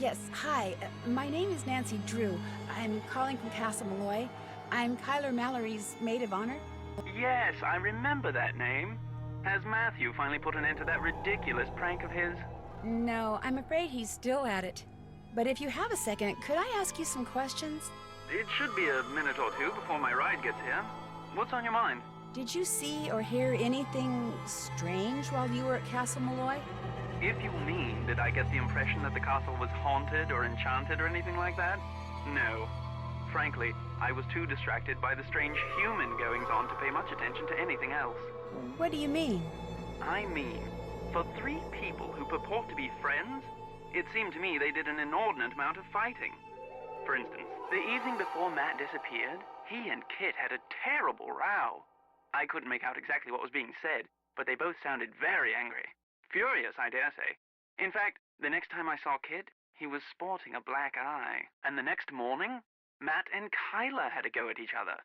Yes, hi. My name is Nancy Drew. I'm calling from Castle Malloy. I'm Kyler Mallory's maid of honor. Yes, I remember that name. Has Matthew finally put an end to that ridiculous prank of his? No, I'm afraid he's still at it. But if you have a second, could I ask you some questions? It should be a minute or two before my ride gets here. What's on your mind? Did you see or hear anything strange while you were at Castle Malloy? If you mean, did I get the impression that the castle was haunted or enchanted or anything like that? No. Frankly, I was too distracted by the strange human goings-on to pay much attention to anything else. What do you mean? I mean, for three people who purport to be friends, it seemed to me they did an inordinate amount of fighting. For instance, the evening before Matt disappeared, he and Kit had a terrible row. I couldn't make out exactly what was being said, but they both sounded very angry. Furious, I dare say. In fact, the next time I saw Kit, he was sporting a black eye. And the next morning, Matt and Kyler had a go at each other.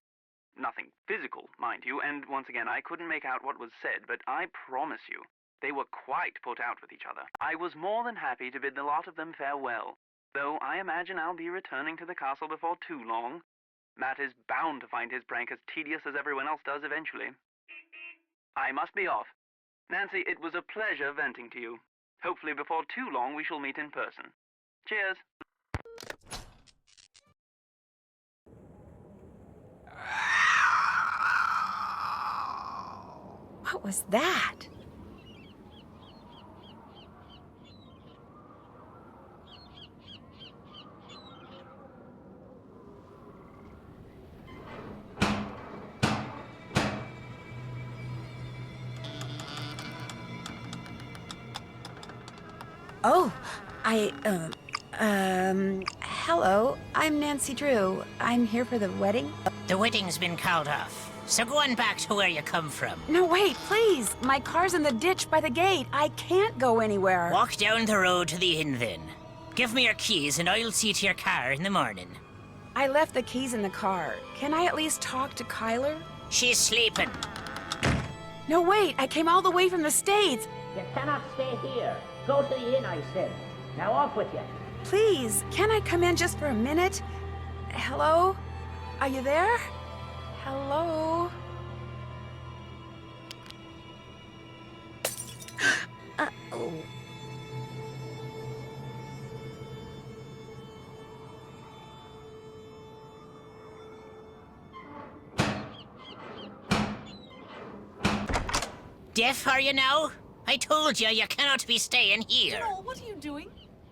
Nothing physical, mind you, and once again, I couldn't make out what was said, but I promise you, they were quite put out with each other. I was more than happy to bid the lot of them farewell, though I imagine I'll be returning to the castle before too long. Matt is bound to find his prank as tedious as everyone else does eventually. I must be off. Nancy, it was a pleasure venting to you. Hopefully before too long we shall meet in person. Cheers. What was that? Oh, hello. I'm Nancy Drew. I'm here for the wedding. The wedding's been called off, so go on back to where you come from. No, wait, please. My car's in the ditch by the gate. I can't go anywhere. Walk down the road to the inn then. Give me your keys and I'll see to your car in the morning. I left the keys in the car. Can I at least talk to Kyler? She's sleeping. No, wait. I came all the way from the States. You cannot stay here. Go to the inn, I said. Now off with you. Please, can I come in just for a minute? Hello? Are you there? Hello? Uh-oh. Deaf are you now? I told you you cannot be staying here. Joel, what are you doing?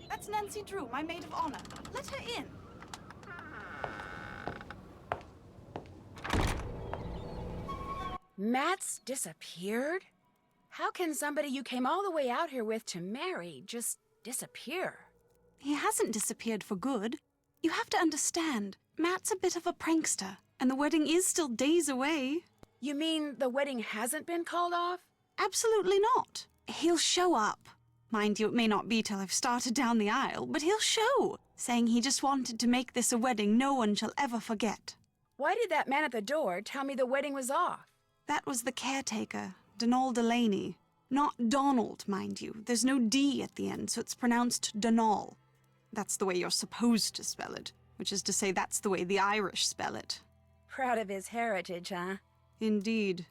That's Nancy Drew, my maid of honor. Let her in. Matt's disappeared? How can somebody you came all the way out here with to marry just disappear? He hasn't disappeared for good. You have to understand, Matt's a bit of a prankster, and the wedding is still days away. You mean the wedding hasn't been called off? Absolutely not. He'll show up. Mind you, it may not be till I've started down the aisle, but he'll show, saying he just wanted to make this a wedding no one shall ever forget. Why did that man at the door tell me the wedding was off? That was the caretaker, Donald Delaney. Not Donald, mind you. There's no D at the end, so it's pronounced Donal. That's the way you're supposed to spell it, which is to say that's the way the Irish spell it. Proud of his heritage, huh? Indeed.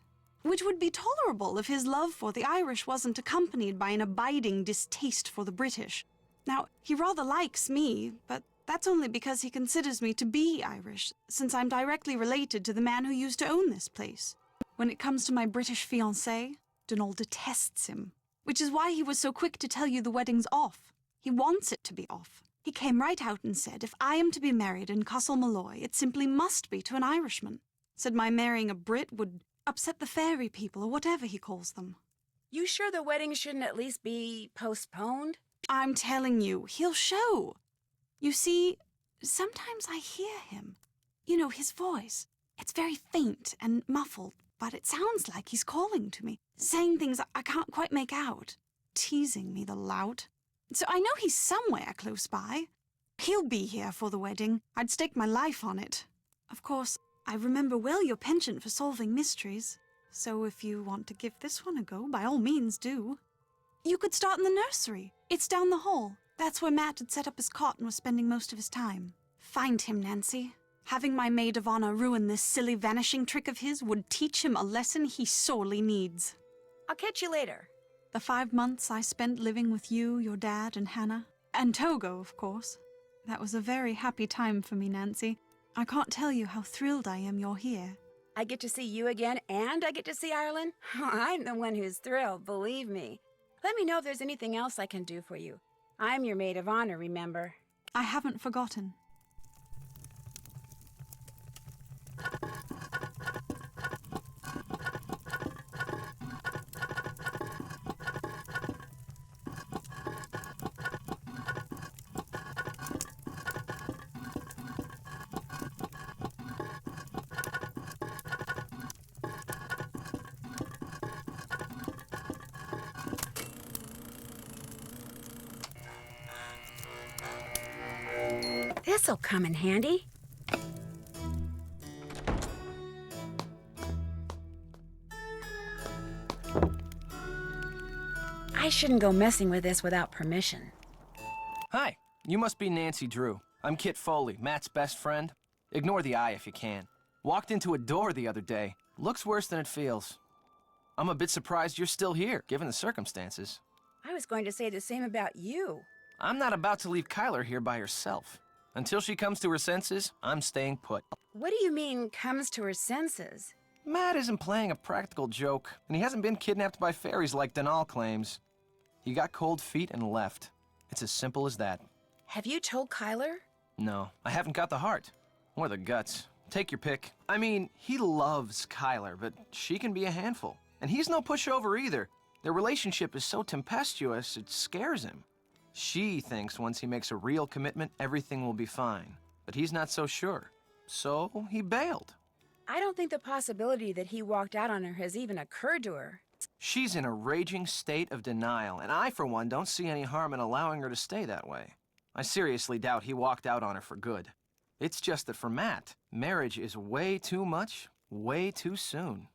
Which would be tolerable if his love for the Irish wasn't accompanied by an abiding distaste for the British. Now, he rather likes me, but that's only because he considers me to be Irish, since I'm directly related to the man who used to own this place. When it comes to my British fiancé, Donald detests him, which is why he was so quick to tell you the wedding's off. He wants it to be off. He came right out and said, if I am to be married in Castle Malloy, it simply must be to an Irishman. Said my marrying a Brit would upset the fairy people, or whatever he calls them. You sure the wedding shouldn't at least be postponed? I'm telling you, he'll show. You see, sometimes I hear him. You know, his voice. It's very faint and muffled, but it sounds like he's calling to me, saying things I can't quite make out. Teasing me, the lout. So I know he's somewhere close by. He'll be here for the wedding. I'd stake my life on it. Of course, I remember well your penchant for solving mysteries, so if you want to give this one a go, by all means do. You could start in the nursery. It's down the hall. That's where Matt had set up his cot and was spending most of his time. Find him, Nancy. Having my maid of honor ruin this silly vanishing trick of his would teach him a lesson he sorely needs. I'll catch you later. The 5 months I spent living with you, your dad, and Hannah. And Togo, of course. That was a very happy time for me, Nancy. I can't tell you how thrilled I am you're here. I get to see you again, and I get to see Ireland? I'm the one who's thrilled, believe me. Let me know if there's anything else I can do for you. I'm your maid of honor, remember? I haven't forgotten. This'll come in handy. I shouldn't go messing with this without permission. Hi, you must be Nancy Drew. I'm Kit Foley, Matt's best friend. Ignore the eye if you can. Walked into a door the other day. Looks worse than it feels. I'm a bit surprised you're still here, given the circumstances. I was going to say the same about you. I'm not about to leave Kyler here by herself. Until she comes to her senses, I'm staying put. What do you mean, comes to her senses? Matt isn't playing a practical joke, and he hasn't been kidnapped by fairies like Denal claims. He got cold feet and left. It's as simple as that. Have you told Kyler? No, I haven't got the heart. Or the guts. Take your pick. I mean, he loves Kyler, but she can be a handful. And he's no pushover either. Their relationship is so tempestuous, it scares him. She thinks once he makes a real commitment, everything will be fine. But he's not so sure. So he bailed. I don't think the possibility that he walked out on her has even occurred to her. She's in a raging state of denial, and I, for one, don't see any harm in allowing her to stay that way. I seriously doubt he walked out on her for good. It's just that for Matt, marriage is way too much, way too soon.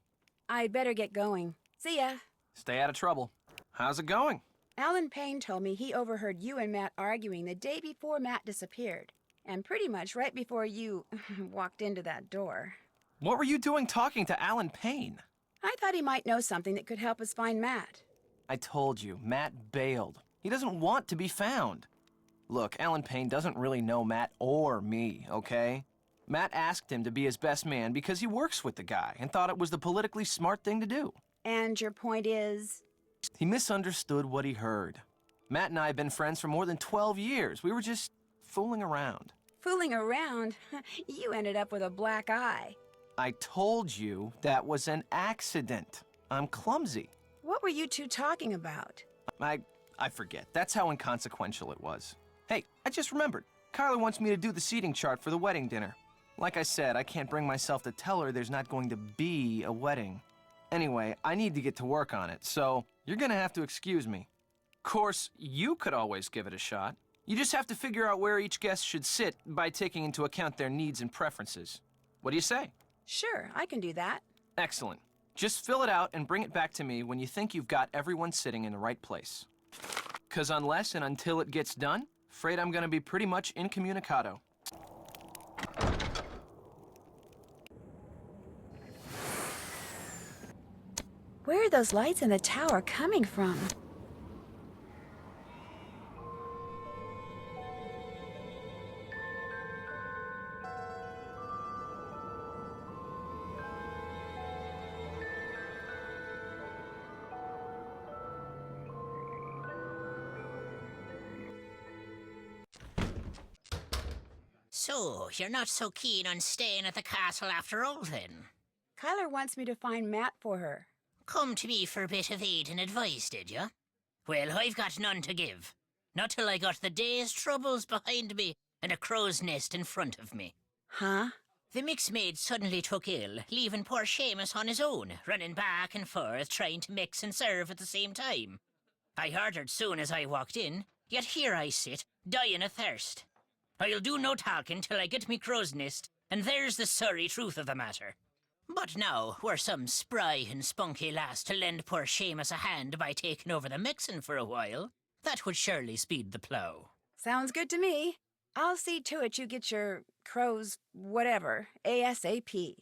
I'd better get going. See ya. Stay out of trouble. How's it going? Alan Payne told me he overheard you and Matt arguing the day before Matt disappeared. And pretty much right before you walked into that door. What were you doing talking to Alan Payne? I thought he might know something that could help us find Matt. I told you, Matt bailed. He doesn't want to be found. Look, Alan Payne doesn't really know Matt or me, okay? Matt asked him to be his best man because he works with the guy and thought it was the politically smart thing to do. And your point is? He misunderstood what he heard. Matt and I have been friends for more than 12 years. We were just fooling around. Fooling around? You ended up with a black eye. I told you that was an accident. I'm clumsy. What were you two talking about? I forget. That's how inconsequential it was. Hey, I just remembered. Kyler wants me to do the seating chart for the wedding dinner. Like I said, I can't bring myself to tell her there's not going to be a wedding. Anyway, I need to get to work on it, so you're gonna have to excuse me. Of course, you could always give it a shot. You just have to figure out where each guest should sit by taking into account their needs and preferences. What do you say? Sure, I can do that. Excellent. Just fill it out and bring it back to me when you think you've got everyone sitting in the right place. 'Cause unless and until it gets done, afraid I'm gonna be pretty much incommunicado. Where are those lights in the tower coming from? So, you're not so keen on staying at the castle after all, then? Kyler wants me to find Matt for her. Come to me for a bit of aid and advice, did you? Well, I've got none to give. Not till I got the day's troubles behind me and a crow's nest in front of me. Huh? The mix maid suddenly took ill, leaving poor Seamus on his own, running back and forth, trying to mix and serve at the same time. I ordered soon as I walked in, yet here I sit, dying of thirst. I'll do no talking till I get me crow's nest, and there's the sorry truth of the matter. But now, were some spry and spunky lass to lend poor Seamus a hand by taking over the mixing for a while, That would surely speed the plow. Sounds good to me. I'll see to it you get your crows whatever, ASAP.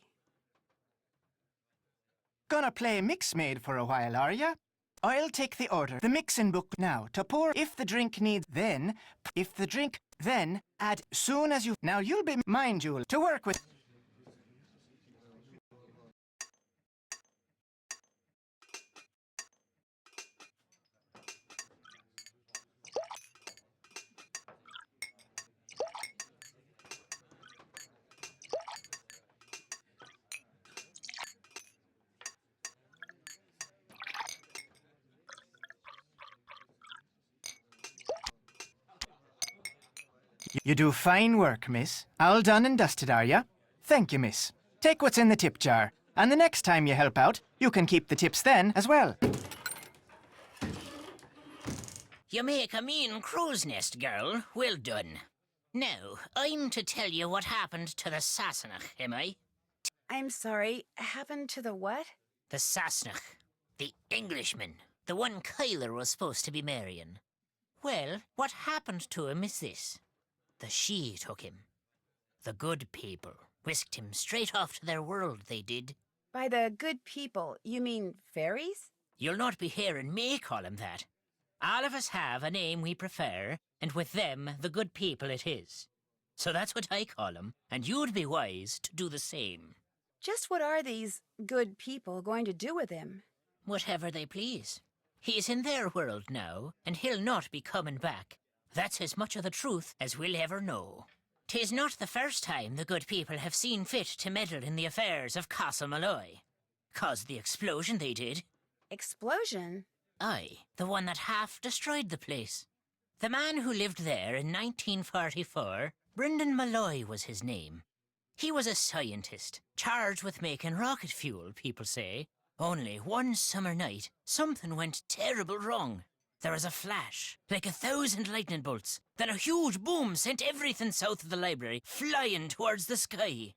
Gonna play Mix Maid for a while, are ya? I'll take the order. The mixin' book now. To pour if the drink needs, then, if the drink, then, add soon as you... Now you'll be mine, Jewel, to work with... You do fine work, miss. All done and dusted, are ya? Thank you, miss. Take what's in the tip jar, and the next time you help out, you can keep the tips then as well. You make a mean crow's nest, girl. Well done. Now, I'm to tell you what happened to the Sassenach, am I? I'm sorry, happened to the what? The Sassenach. The Englishman. The one Kyler was supposed to be marrying. Well, what happened to him is this. The she took him. The good people whisked him straight off to their world, they did. By the good people, you mean fairies? You'll not be hearing me call him that. All of us have a name we prefer, and with them, the good people it is. So that's what I call him, and you'd be wise to do the same. Just what are these good people going to do with him? Whatever they please. He's in their world now, and he'll not be coming back. That's as much of the truth as we'll ever know. 'Tis not the first time the good people have seen fit to meddle in the affairs of Castle Malloy. Caused the explosion they did. Explosion? Aye, the one that half destroyed the place. The man who lived there in 1944, Brendan Malloy was his name. He was a scientist, charged with making rocket fuel, people say. Only one summer night, something went terrible wrong. There was a flash, like 1,000 lightning bolts. Then a huge boom sent everything south of the library flying towards the sky.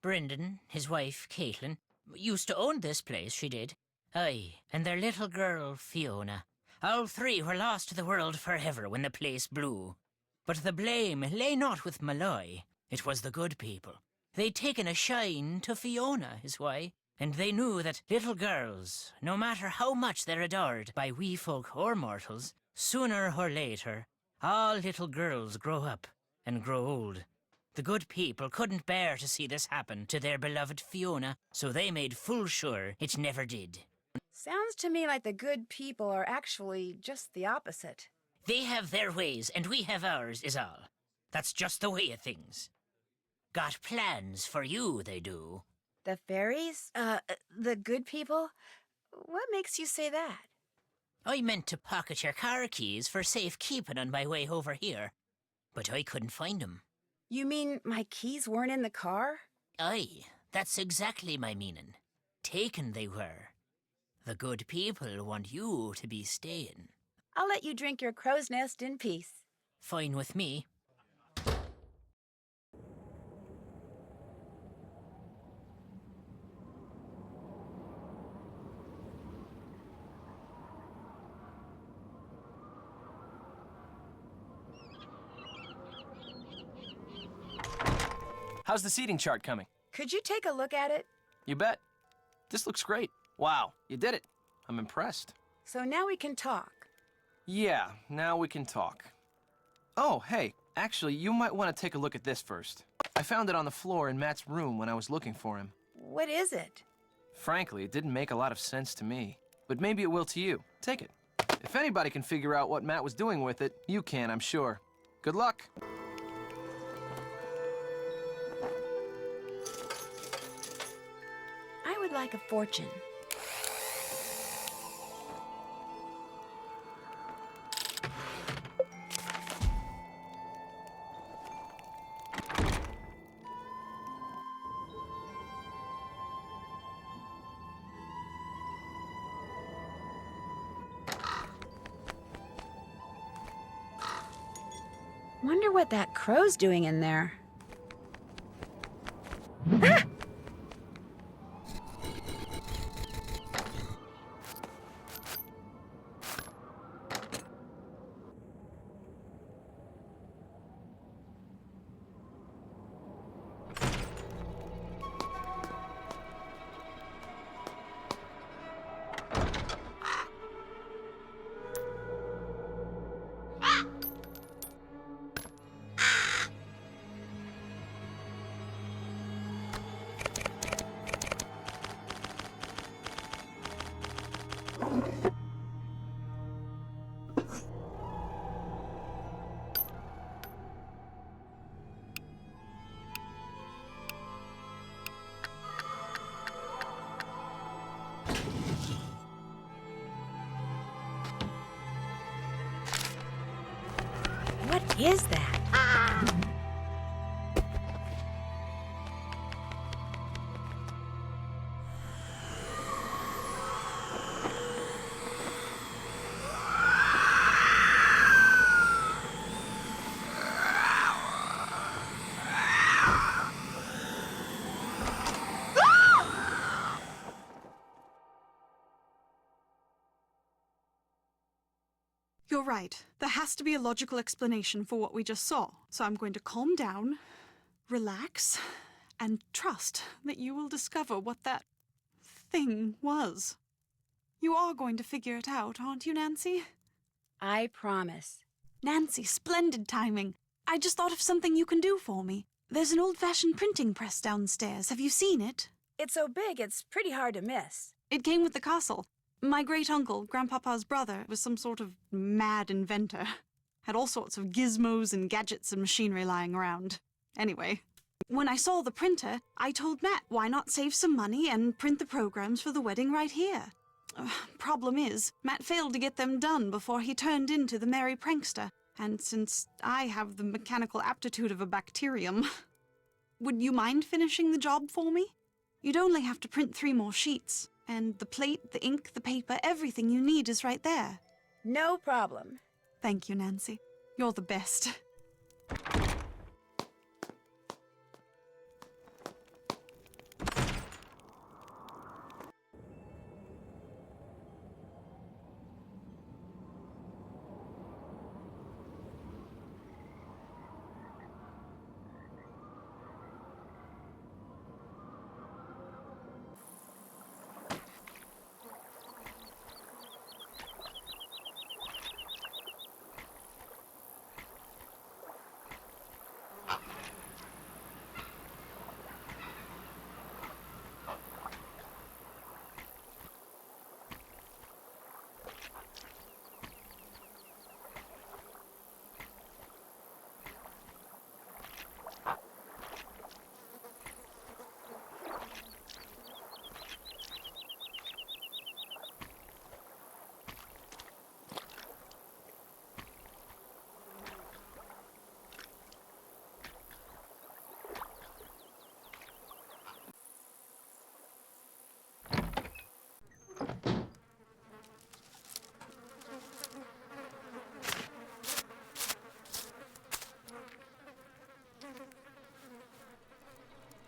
Brendan, his wife, Caitlin, used to own this place, she did. Aye, and their little girl, Fiona. All three were lost to the world forever when the place blew. But the blame lay not with Malloy. It was the good people. They'd taken a shine to Fiona, is why. And they knew that little girls, no matter how much they're adored by wee folk or mortals, sooner or later, all little girls grow up and grow old. The good people couldn't bear to see this happen to their beloved Fiona, so they made full sure it never did. Sounds to me like the good people are actually just the opposite. They have their ways and we have ours is all. That's just the way of things. Got plans for you, they do. The fairies? The good people? What makes you say that? I meant to pocket your car keys for safekeeping on my way over here, but I couldn't find 'em. You mean my keys weren't in the car? Aye, that's exactly my meaning. Taken they were. The good people want you to be staying. I'll let you drink your crow's nest in peace. Fine with me. How's the seating chart coming? Could you take a look at it? You bet. This looks great. Wow, you did it. I'm impressed. So now we can talk. Yeah, now we can talk. Oh, hey, actually, you might want to take a look at this first. I found it on the floor in Matt's room when I was looking for him. What is it? Frankly, it didn't make a lot of sense to me. But maybe it will to you. Take it. If anybody can figure out what Matt was doing with it, you can, I'm sure. Good luck. I would like a fortune. Wonder what that crow's doing in there. Ah! What is that? You're right. There has to be a logical explanation for what we just saw. So I'm going to calm down, relax, and trust that you will discover what that thing was. You are going to figure it out, aren't you, Nancy? I promise. Nancy, splendid timing. I just thought of something you can do for me. There's an old-fashioned printing press downstairs. Have you seen it? It's so big, it's pretty hard to miss. It came with the castle. My great-uncle, Grandpapa's brother, was some sort of mad inventor. Had all sorts of gizmos and gadgets and machinery lying around. Anyway, when I saw the printer, I told Matt, why not save some money and print the programs for the wedding right here? Problem is, Matt failed to get them done before he turned into the merry prankster. And since I have the mechanical aptitude of a bacterium, would you mind finishing the job for me? You'd only have to print 3 more sheets. And the plate, the ink, the paper, everything you need is right there. No problem. Thank you, Nancy. You're the best.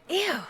Ew.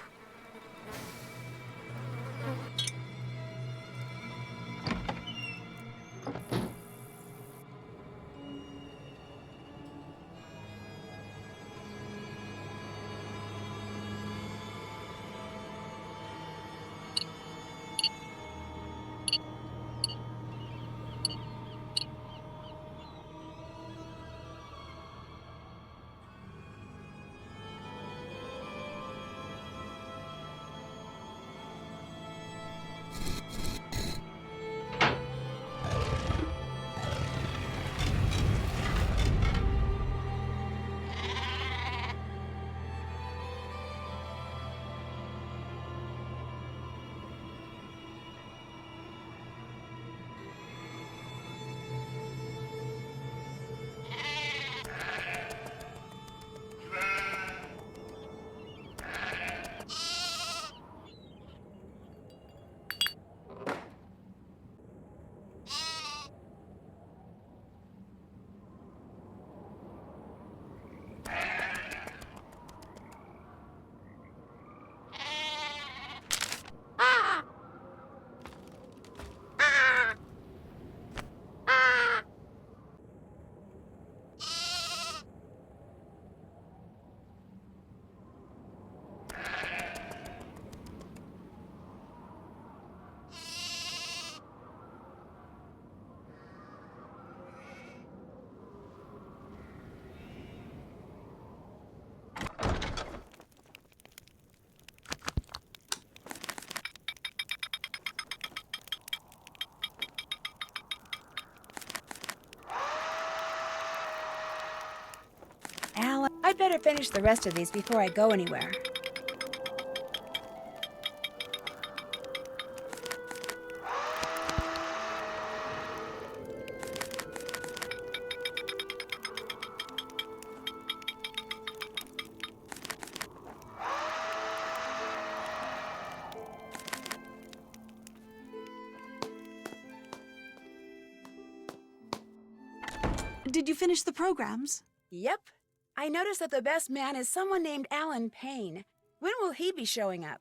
Alan, I'd better finish the rest of these before I go anywhere. Did you finish the programs? Yep. I noticed that the best man is someone named Alan Payne. When will he be showing up?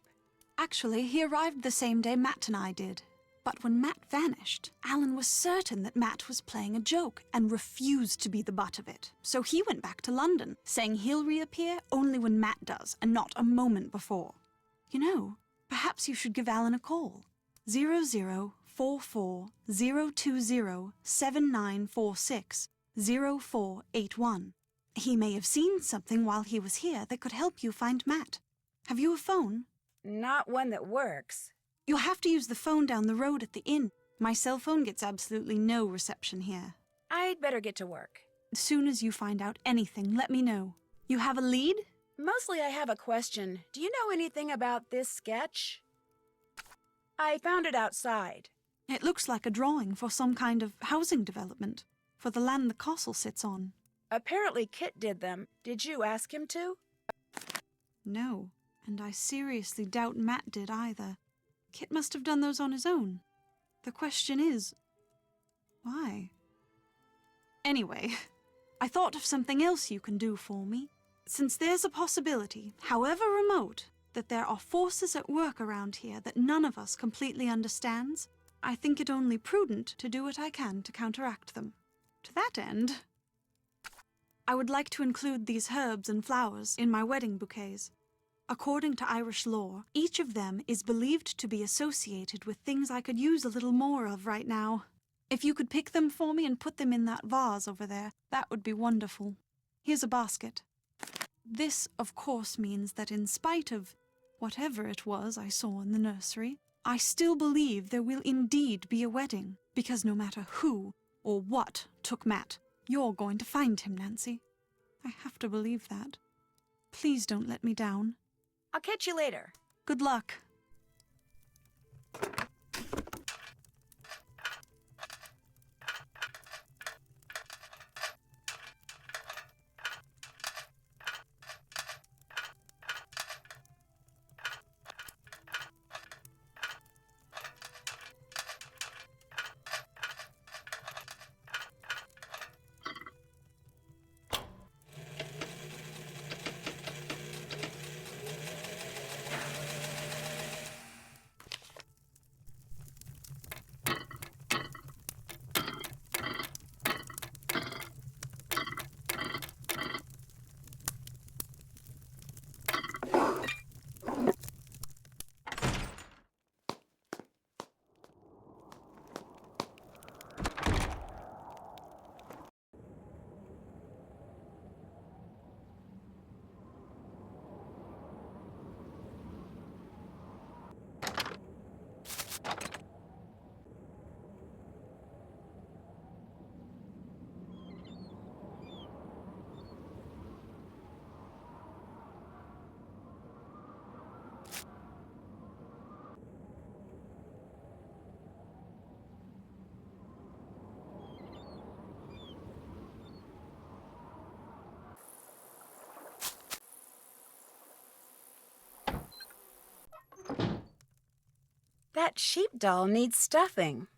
Actually, he arrived the same day Matt and I did. But when Matt vanished, Alan was certain that Matt was playing a joke and refused to be the butt of it. So he went back to London, saying he'll reappear only when Matt does and not a moment before. You know, perhaps you should give Alan a call. 0044-020-7946 0481. He may have seen something while he was here that could help you find Matt. Have you a phone? Not one that works. You'll have to use the phone down the road at the inn. My cell phone gets absolutely no reception here. I'd better get to work. As soon as you find out anything, let me know. You have a lead? Mostly I have a question. Do you know anything about this sketch? I found it outside. It looks like a drawing for some kind of housing development, for the land the castle sits on. Apparently Kit did them. Did you ask him to? No, and I seriously doubt Matt did either. Kit must have done those on his own. The question is, why? Anyway, I thought of something else you can do for me. Since there's a possibility, however remote, that there are forces at work around here that none of us completely understands, I think it only prudent to do what I can to counteract them. To that end, I would like to include these herbs and flowers in my wedding bouquets. According to Irish lore, each of them is believed to be associated with things I could use a little more of right now. If you could pick them for me and put them in that vase over there, that would be wonderful. Here's a basket. This, of course, means that in spite of whatever it was I saw in the nursery, I still believe there will indeed be a wedding, because no matter who or what took Matt, you're going to find him, Nancy. I have to believe that. Please don't let me down. I'll catch you later. Good luck. That sheep doll needs stuffing.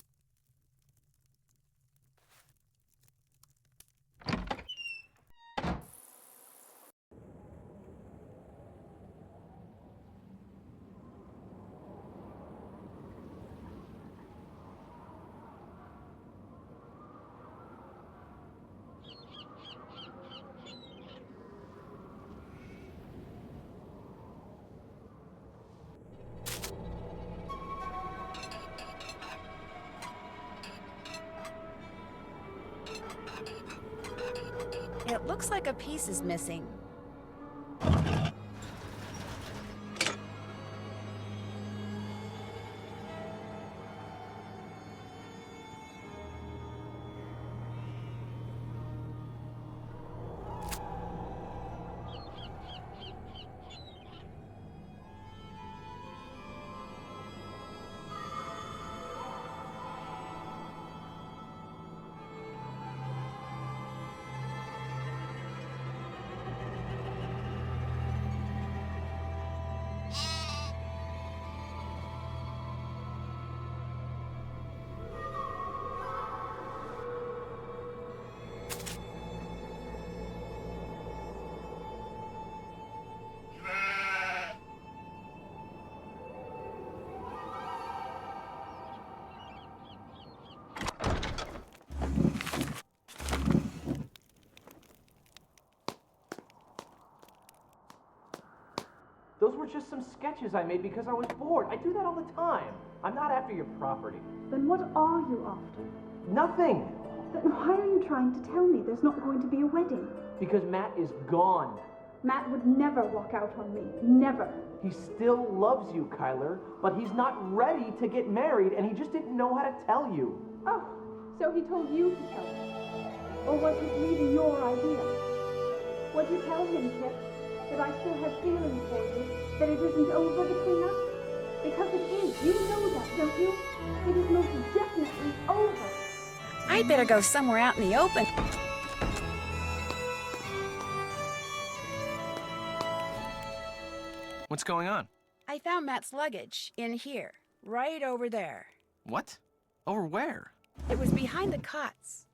It looks like a piece is missing. Those were just some sketches I made because I was bored. I do that all the time. I'm not after your property. Then what are you after? Nothing! Then why are you trying to tell me there's not going to be a wedding? Because Matt is gone. Matt would never walk out on me. Never. He still loves you, Kyler, but he's not ready to get married, and he just didn't know how to tell you. Oh, so he told you to tell me. Or was his leaving your idea? Would you tell him, Kip, that I still have feelings for you, that it isn't over between us? Because it is. You know that, don't you? It is most definitely over. I'd better go somewhere out in the open. What's going on? I found Matt's luggage in here, right over there. What? Over where? It was behind the cots.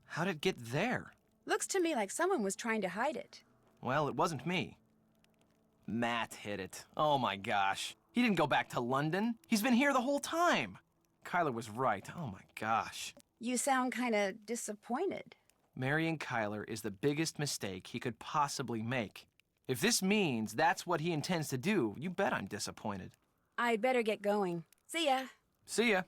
How'd it get there? Looks to me like someone was trying to hide it. Well, it wasn't me. Matt hid it. Oh my gosh. He didn't go back to London. He's been here the whole time. Kyler was right. Oh my gosh. You sound kinda disappointed. Marrying Kyler is the biggest mistake he could possibly make. If this means that's what he intends to do, you bet I'm disappointed. I'd better get going. See ya. See ya.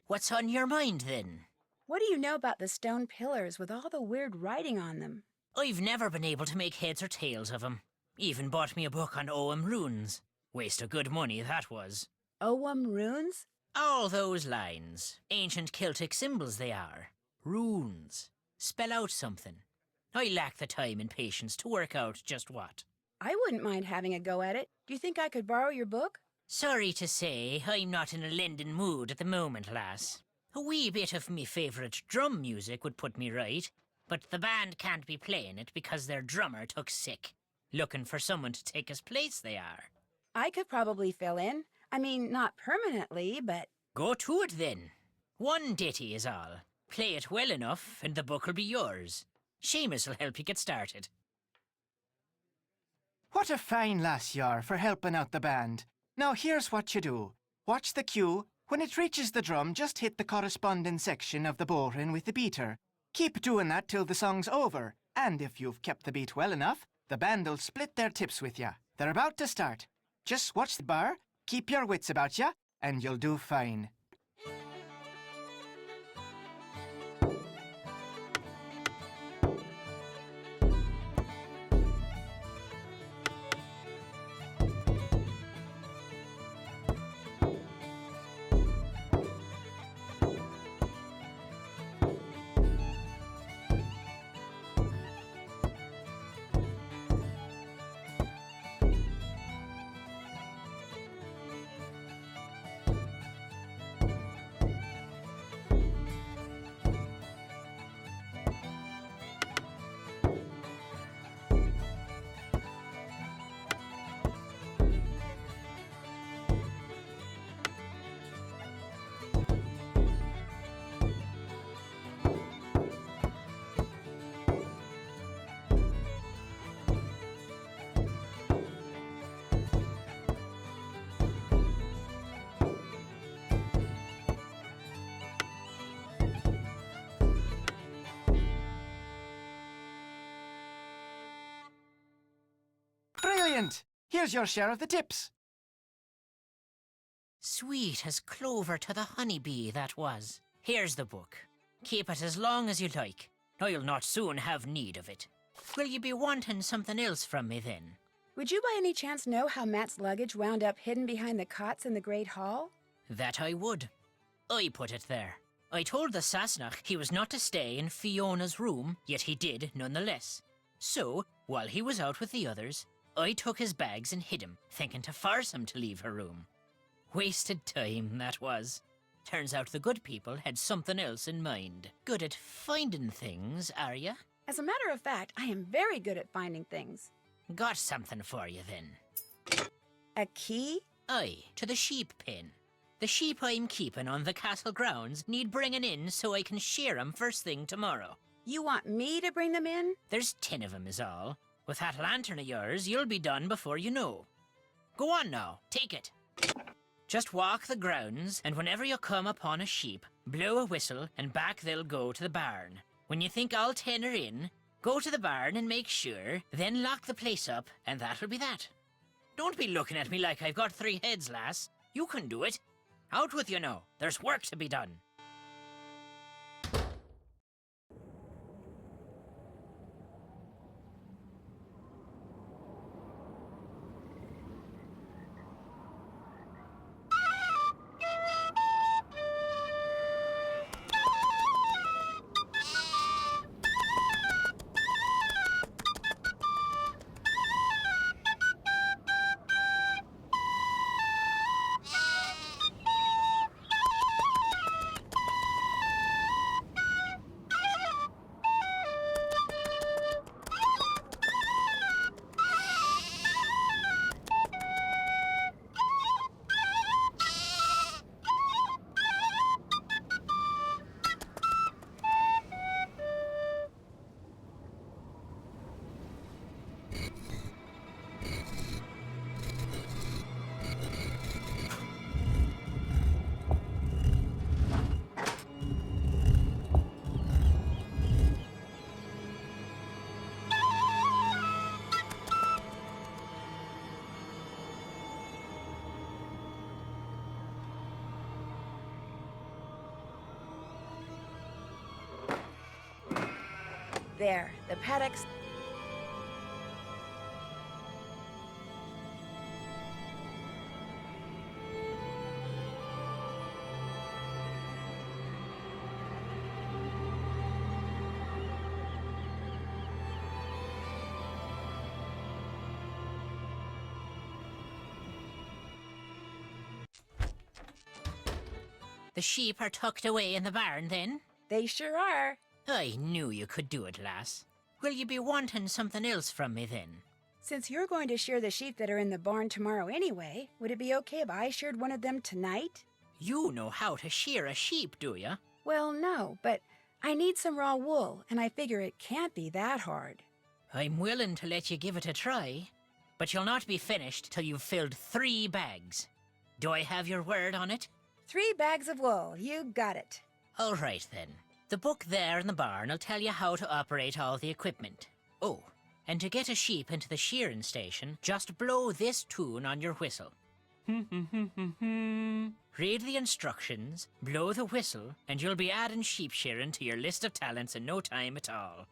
What's on your mind, then? What do you know about the stone pillars with all the weird writing on them? I've never been able to make heads or tails of 'em. Even bought me a book on Ogham runes. Waste of good money, that was. Ogham runes? All those lines. Ancient Celtic symbols they are. Runes. Spell out something. I lack the time and patience to work out just what. I wouldn't mind having a go at it. Do you think I could borrow your book? Sorry to say, I'm not in a lending mood at the moment, lass. A wee bit of me favourite drum music would put me right, but the band can't be playing it because their drummer took sick. Looking for someone to take his place, they are. I could probably fill in. I mean, not permanently, but... Go to it, then. One ditty is all. Play it well enough, and the book'll be yours. Seamus will help you get started. What a fine lass you are for helping out the band. Now here's what you do. Watch the cue. When it reaches the drum, just hit the corresponding section of the bowline with the beater. Keep doing that till the song's over. And if you've kept the beat well enough, the band'll split their tips with you. They're about to start. Just watch the bar, keep your wits about you, and you'll do fine. Brilliant! Here's your share of the tips. Sweet as clover to the honeybee, that was. Here's the book. Keep it as long as you like. I'll not soon have need of it. Will you be wanting something else from me then? Would you by any chance know how Matt's luggage wound up hidden behind the cots in the Great Hall? That I would. I put it there. I told the Sassenach he was not to stay in Fiona's room, yet he did nonetheless. So, while he was out with the others, I took his bags and hid him, thinking to force him to leave her room. Wasted time, that was. Turns out the good people had something else in mind. Good at finding things, are ya? As a matter of fact, I am very good at finding things. Got something for you then. A key? Aye, to the sheep pen. The sheep I'm keeping on the castle grounds need bringing in so I can shear 'em first thing tomorrow. You want me to bring them in? There's 10 of 'em is all. With that lantern of yours, you'll be done before you know. Go on now, take it. Just walk the grounds, and whenever you come upon a sheep, blow a whistle, and back they'll go to the barn. When you think all 10 are in, go to the barn and make sure, then lock the place up, and that'll be that. Don't be looking at me like I've got 3 heads, lass. You can do it. Out with you now. There's work to be done. There, the paddocks. The sheep are tucked away in the barn, then? They sure are. I knew you could do it, lass. Will you be wanting something else from me, then? Since you're going to shear the sheep that are in the barn tomorrow anyway, would it be okay if I sheared one of them tonight? You know how to shear a sheep, do ya? Well, no, but I need some raw wool, and I figure it can't be that hard. I'm willing to let you give it a try, but you'll not be finished till you've filled 3 bags. Do I have your word on it? 3 bags of wool, you got it. All right, then. The book there in the barn will tell you how to operate all the equipment. Oh, and to get a sheep into the shearing station, just blow this tune on your whistle. Read the instructions, blow the whistle, and you'll be adding sheep shearing to your list of talents in no time at all.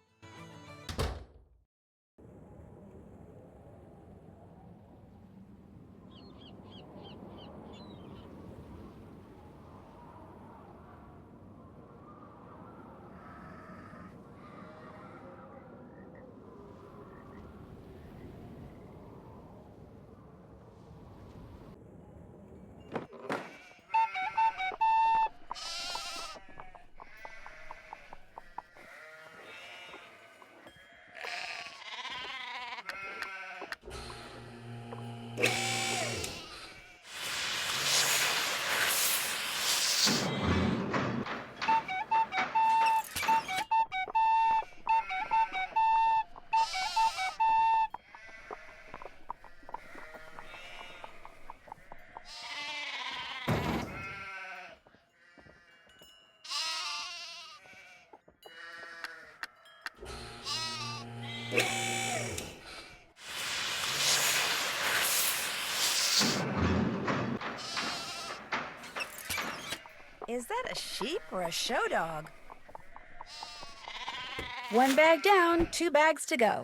Is that a sheep or a show dog? 1 bag down, 2 bags to go.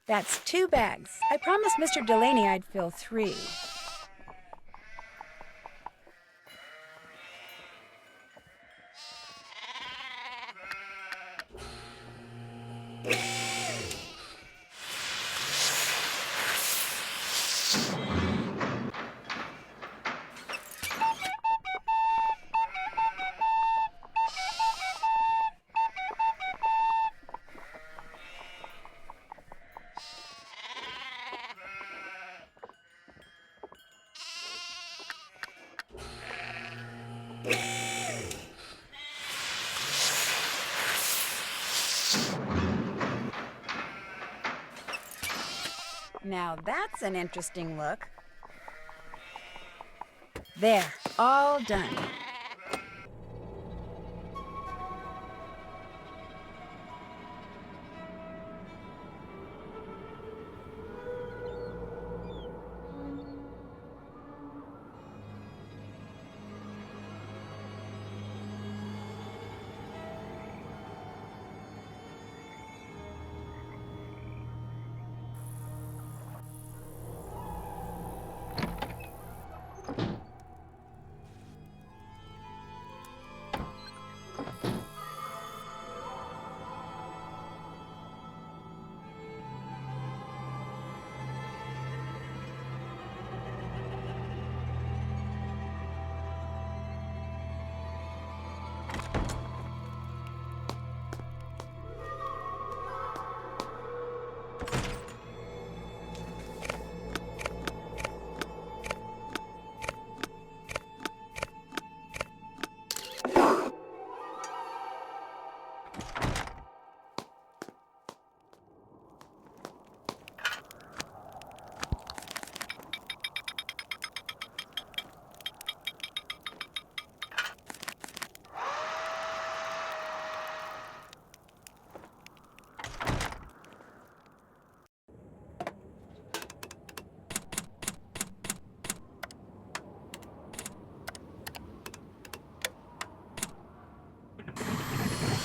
That's 2 bags. I promised Mr. Delaney I'd fill 3. Now that's an interesting look. There, all done.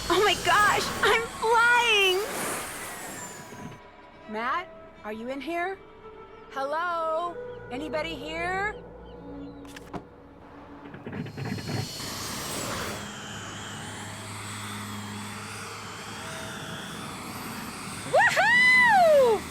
Oh my gosh, I'm flying! Matt, are you in here? Hello? Anybody here? Woohoo!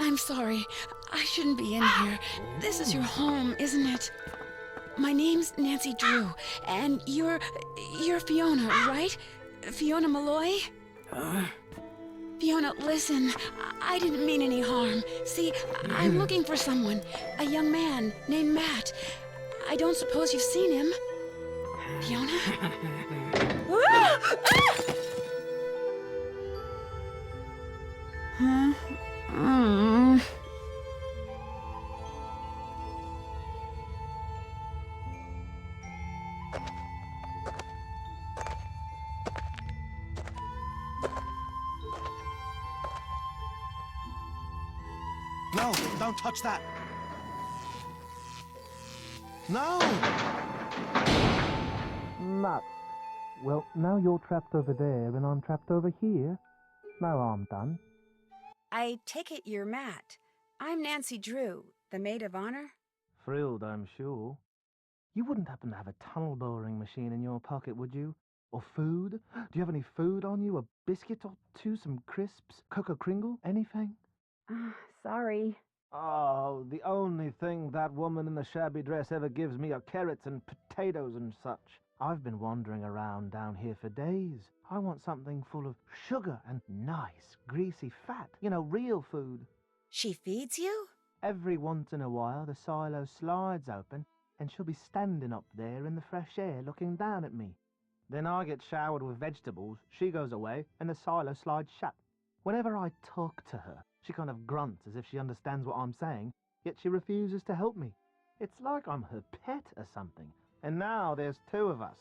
I'm sorry. I shouldn't be in here. This is your home, isn't it? My name's Nancy Drew, and you're Fiona, right? Fiona Malloy? Fiona, listen, I didn't mean any harm. See, I'm looking for someone, a young man named Matt. I don't suppose you've seen him. Fiona? Huh? No, don't touch that. No! Nuts. Well, now you're trapped over there and I'm trapped over here. No harm done. I take it you're Matt. I'm Nancy Drew, the maid of honor. Thrilled, I'm sure. You wouldn't happen to have a tunnel boring machine in your pocket, would you? Or food? Do you have any food on you? A biscuit or two, some crisps, Coca Kringle, anything? Sorry. Oh, the only thing that woman in the shabby dress ever gives me are carrots and potatoes and such. I've been wandering around down here for days. I want something full of sugar and nice, greasy fat. You know, real food. She feeds you? Every once in a while, the silo slides open, and she'll be standing up there in the fresh air looking down at me. Then I get showered with vegetables, she goes away, and the silo slides shut. Whenever I talk to her, she kind of grunts as if she understands what I'm saying, yet she refuses to help me. It's like I'm her pet or something. And now there's two of us.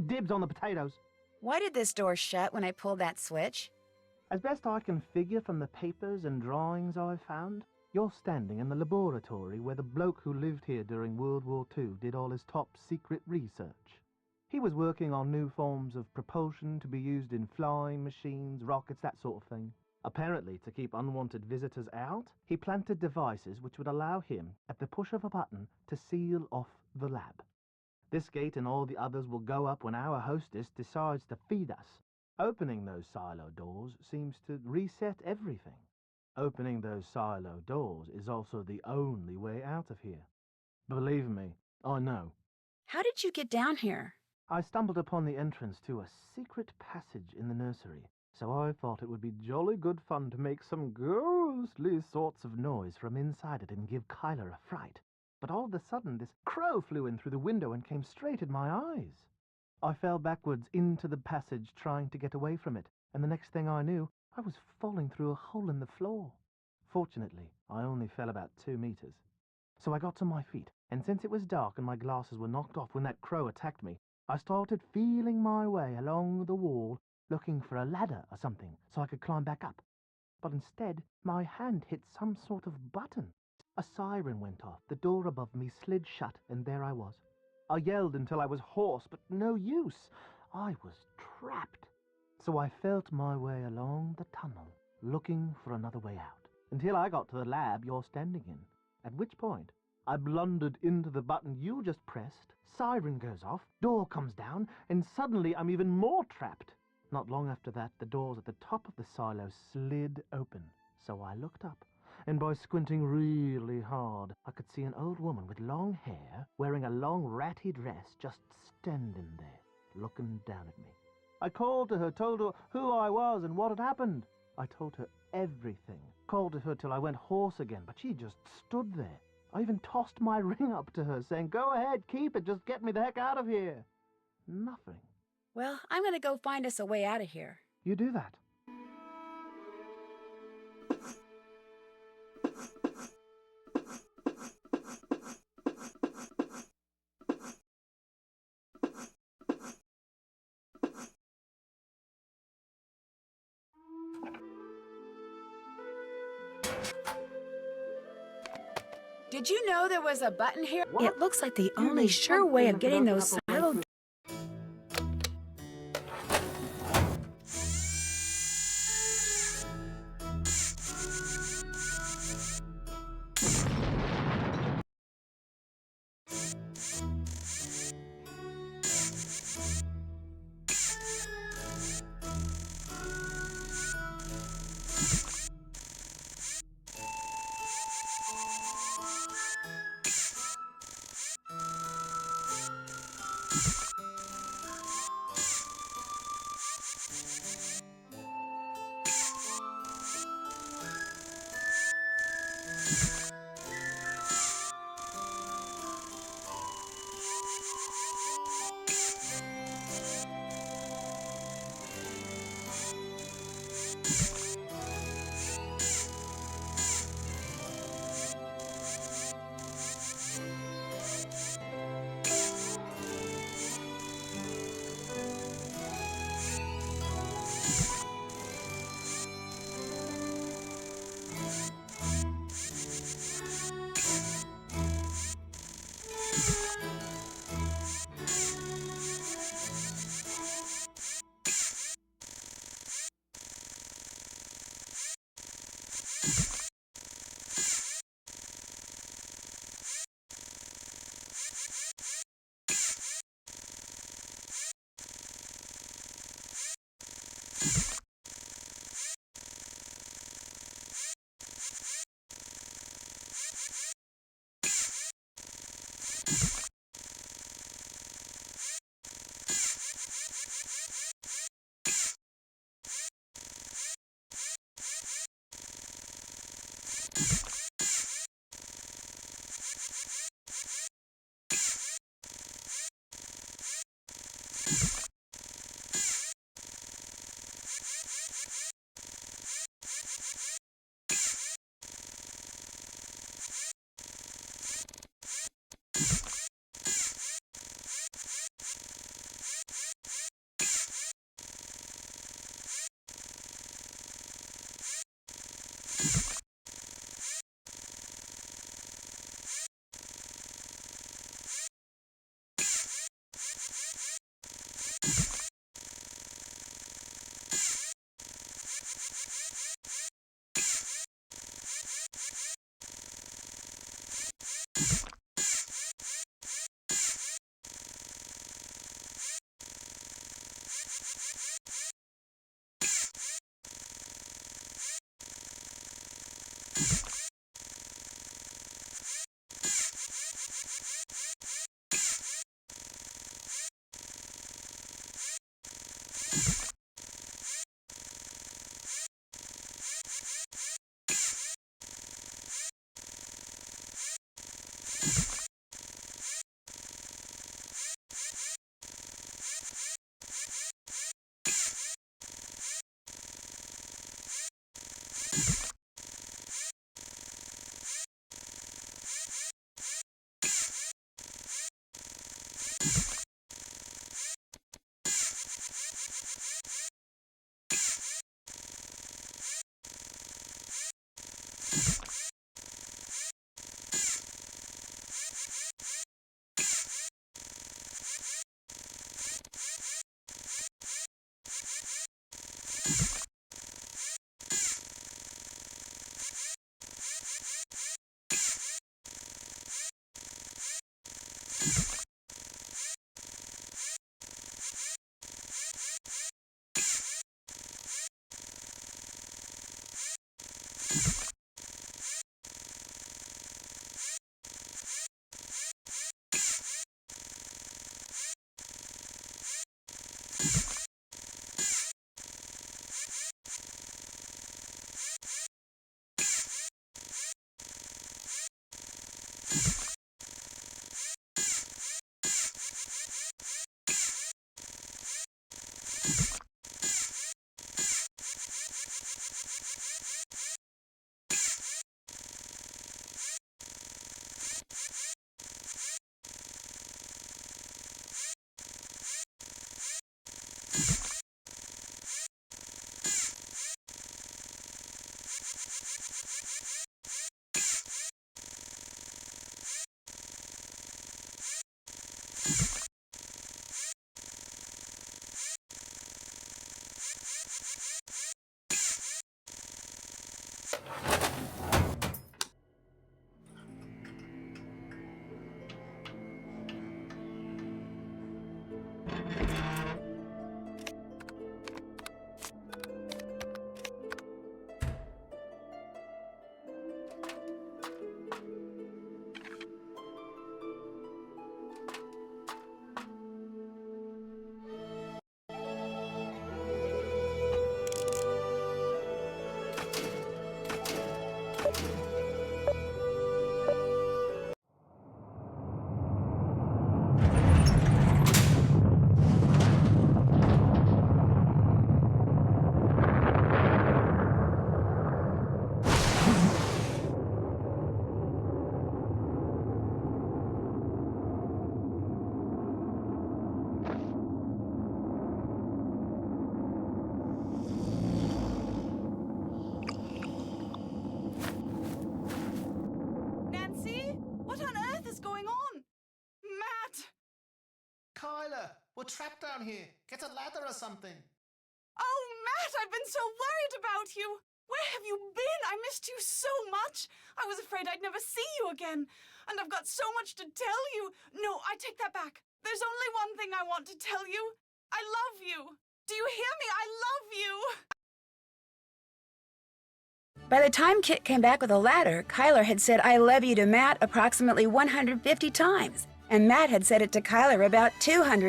Dibs on the potatoes. Why did this door shut when I pulled that switch? As best I can figure from the papers and drawings I've found, you're standing in the laboratory where the bloke who lived here during World War II did all his top secret research. He was working on new forms of propulsion to be used in flying machines, rockets, that sort of thing. Apparently, to keep unwanted visitors out, he planted devices which would allow him, at the push of a button, to seal off the lab. This gate and all the others will go up when our hostess decides to feed us. Opening those silo doors seems to reset everything. Opening those silo doors is also the only way out of here. Believe me, I know. How did you get down here? I stumbled upon the entrance to a secret passage in the nursery, so I thought it would be jolly good fun to make some ghostly sorts of noise from inside it and give Kyler a fright. But all of a sudden this crow flew in through the window and came straight at my eyes. I fell backwards into the passage trying to get away from it, and the next thing I knew, I was falling through a hole in the floor. Fortunately, I only fell about 2 meters. So I got to my feet, and since it was dark and my glasses were knocked off when that crow attacked me, I started feeling my way along the wall, looking for a ladder or something so I could climb back up. But instead, my hand hit some sort of button. A siren went off, the door above me slid shut, and there I was. I yelled until I was hoarse, but no use. I was trapped. So I felt my way along the tunnel, looking for another way out, until I got to the lab you're standing in, at which point I blundered into the button you just pressed, siren goes off, door comes down, and suddenly I'm even more trapped. Not long after that, the doors at the top of the silo slid open, so I looked up, and by squinting really hard, I could see an old woman with long hair, wearing a long ratty dress, just standing there, looking down at me. I called to her, told her who I was and what had happened. I told her everything, called to her till I went hoarse again, but she just stood there. I even tossed my ring up to her, saying, "Go ahead, keep it, just get me the heck out of here." Nothing. Well, I'm gonna go find us a way out of here. You do that. Did you know there was a button here? It looks like the only sure way of getting those silo... trapped down here. Get a ladder or something. Oh, Matt, I've been so worried about you. Where have you been? I missed you so much. I was afraid I'd never see you again. And I've got so much to tell you. No, I take that back. There's only one thing I want to tell you. I love you. Do you hear me? I love you. By the time Kit came back with a ladder, Kyler had said I love you to Matt approximately 150 times, and Matt had said it to Kyler about 200